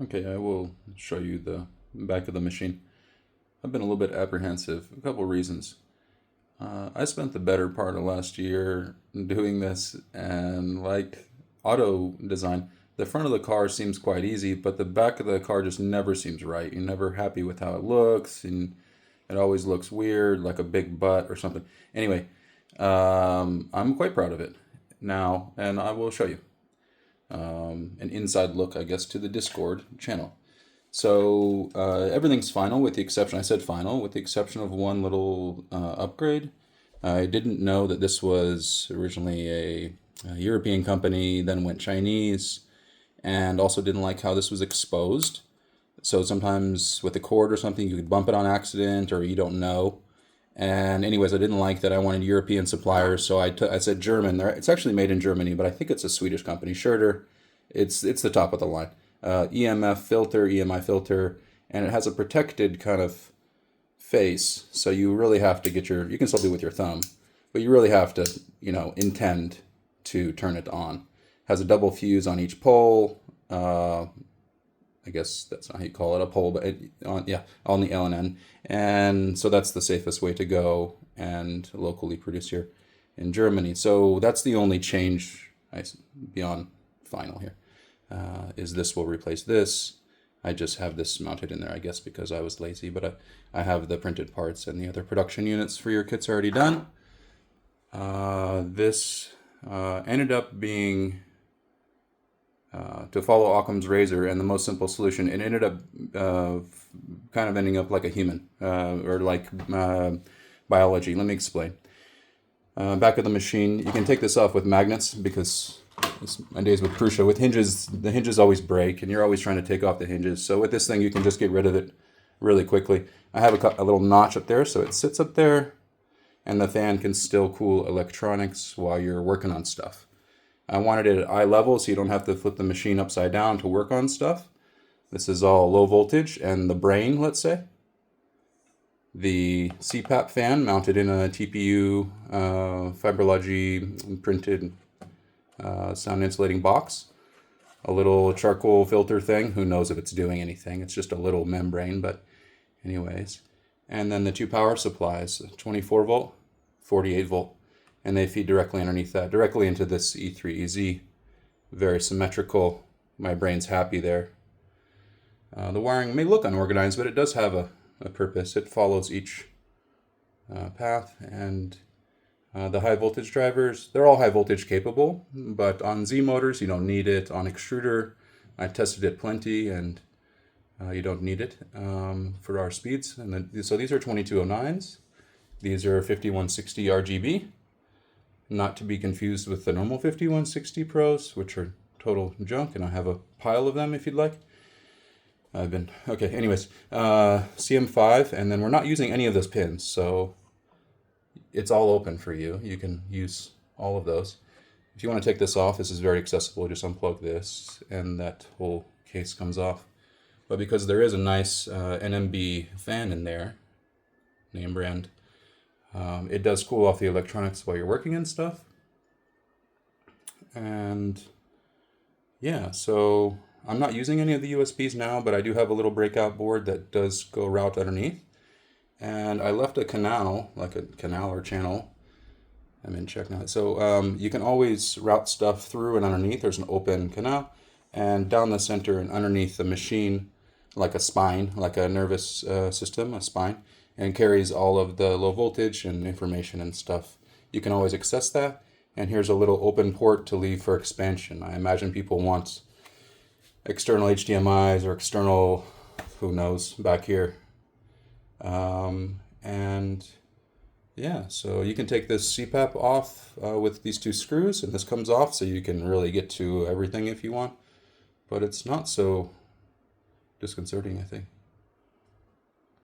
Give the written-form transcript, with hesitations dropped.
Okay, I will show you the back of the machine. I've been a little bit apprehensive. A couple reasons. I spent the better part of last year doing this, and like auto design, the front of the car seems quite easy, but the back of the car just never seems right. You're never happy with how it looks, and it always looks weird, like a big butt or something. Anyway, I'm quite proud of it now, and I will show you an inside look, I guess, to the Discord channel. So everything's final with the exception, I said final, with the exception of one little upgrade. I didn't know that this was originally a European company, then went Chinese, and also didn't like how this was exposed. So sometimes with a cord or something, you could bump it on accident or you don't know. And anyways, I didn't like that. I wanted European suppliers, so I said German. It's actually made in Germany, but I think it's a Swedish company. Schurter, it's the top of the line. EMF filter, EMI filter, and it has a protected kind of face. So you really have to get you can still do it with your thumb, but you really have to, intend to turn it on. Has a double fuse on each pole. I guess that's not how you call it, a pole, but on the L and N. And so that's the safest way to go and locally produced here in Germany. So that's the only change beyond final here. Is this will replace this. I just have this mounted in there, I guess, because I was lazy, but I have the printed parts and the other production units for your kits already done. This ended up being to follow Occam's razor and the most simple solution. It ended up kind of ending up like a human or like biology. Let me explain. Back of the machine, you can take this off with magnets because it's my days with Prusa. With hinges, the hinges always break and you're always trying to take off the hinges. So with this thing, you can just get rid of it really quickly. I have a little notch up there, so it sits up there and the fan can still cool electronics while you're working on stuff. I wanted it at eye level so you don't have to flip the machine upside down to work on stuff. This is all low voltage, and the brain, let's say, the CPAP fan mounted in a TPU Fiberlogy printed sound insulating box. A little charcoal filter thing. Who knows if it's doing anything? It's just a little membrane, but anyways. And then the two power supplies, 24 volt, 48 volt. And they feed directly underneath that, directly into this E3EZ. Very symmetrical. My brain's happy there. The wiring may look unorganized, but it does have a purpose. It follows each path. And the high voltage drivers, they're all high voltage capable, but on Z motors, you don't need it. On extruder, I tested it plenty, and you don't need it for our speeds. And then, so these are 2209s. These are 5160 RGB. Not to be confused with the normal 5160 Pros, which are total junk, and I have a pile of them if you'd like. Okay, anyways, CM5, and then we're not using any of those pins, so it's all open for you. You can use all of those. If you want to take this off, this is very accessible. Just unplug this, and that whole case comes off. But because there is a nice NMB fan in there, name brand, it does cool off the electronics while you're working and stuff. And yeah, so I'm not using any of the USBs now, but I do have a little breakout board that does go route underneath. And I left a canal, like a canal or channel. I'm in check now. So you can always route stuff through and underneath. There's an open canal. And down the center and underneath the machine, like a spine, like a nervous system, a spine, and carries all of the low voltage and information and stuff. You can always access that. And here's a little open port to leave for expansion. I imagine people want external HDMIs or external, who knows, back here. And yeah, so you can take this CPAP off with these two screws, and this comes off so you can really get to everything if you want. But it's not so disconcerting, I think.